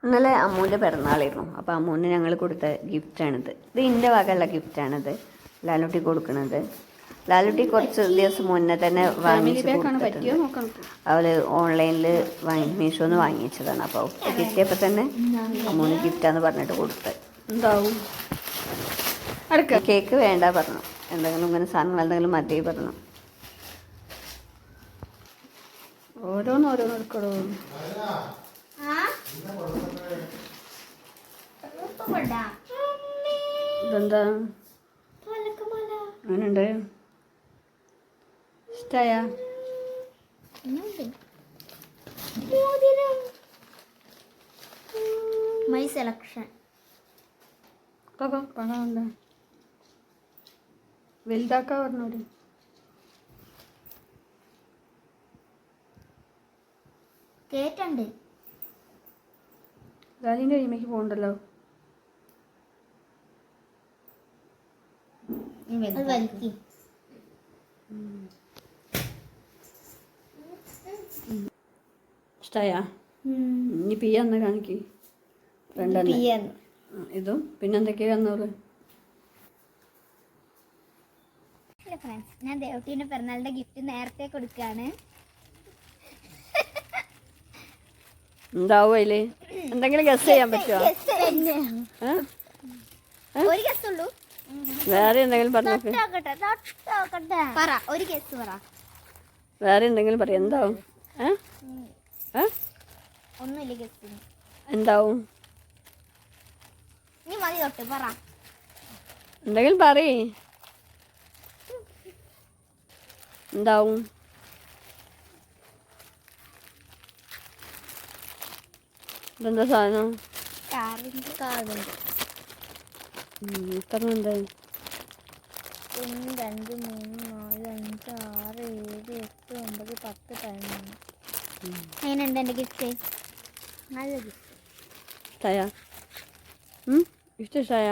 ഇന്നലെ അമ്മൂൻ്റെ പിറന്നാളായിരുന്നു. അപ്പോൾ അമ്മൂന് ഞങ്ങൾ കൊടുത്ത ഗിഫ്റ്റാണിത്. ഇത് എൻ്റെ വകയുള്ള ഗിഫ്റ്റാണിത്. ലാലുട്ടി കൊടുക്കുന്നത്. ലാലുട്ടി കുറച്ച് ദിവസം മുന്നേ തന്നെ വാങ്ങിച്ച് കൊടുത്തിട്ടുണ്ട്. അവൾ ഓൺലൈനിൽ മീഷോന്ന് വാങ്ങിച്ചതാണ്. അപ്പോൾ കിട്ടിയപ്പോൾ തന്നെ അമ്മൂന് ഗിഫ്റ്റാന്ന് പറഞ്ഞിട്ട് കൊടുത്തത്. എന്താവും കേക്ക് വേണ്ട പറഞ്ഞു. എന്തെങ്കിലും ഇങ്ങനെ സാധനങ്ങൾ എന്തെങ്കിലും മതി പറഞ്ഞു. ഓരോന്നോരോന്ന് എടുക്കണോ? ഇതെന്താ അങ്ങനെയുണ്ട്? ഇഷ്ടായ? മൈ സെലക്ഷൻ പണമുണ്ട്. വലുതാക്കാ പറഞ്ഞോടി. കേട്ടുണ്ട്. ഗാലിൻ്റെ കൈമയ്ക്ക് പോകണ്ടല്ലോ. ഇഷ്ടായ? ഇനി പിയ്യാന്ന് കാണിക്ക്. രണ്ടെണ്ണം ഇതും പിന്നെ എന്തൊക്കെയാ തന്നോളൂ. ഹലോ ഫ്രണ്ട്സ്, ഞാൻ ദേവട്ടീൻ്റെ പിറന്നാളിൻ്റെ ഗിഫ്റ്റ് നേരത്തെ കൊടുക്കുകയാണ്. എന്താവും അതില്? എന്തെങ്കിലും ഗസ് ചെയ്യാൻ പറ്റുമോ? ഒരു ഗസ് ഉള്ളൂ. വേറെ എന്തെങ്കിലും പറഞ്ഞു. പറ, ഒരു ഗസ് പറ. വേറെ എന്തെങ്കിലും പറയാം. എന്താവും? ഒന്നുമില്ല ഗസ്. എന്താവും? നീ മതി തൊട്ട് പറ. എന്തെങ്കിലും പറയ്. എന്താവും? ഇതെന്താ സാധനം? ഇത്ര ഉണ്ട്. 1 2 3 4 5 6 7 8 9 10 11. എങ്ങനെയുണ്ട് എൻ്റെ ഗിഫ്റ്റ്? നല്ല ഗിഫ്റ്റ്. ഇഷ്ടായ? ഇഷ്ടമായ?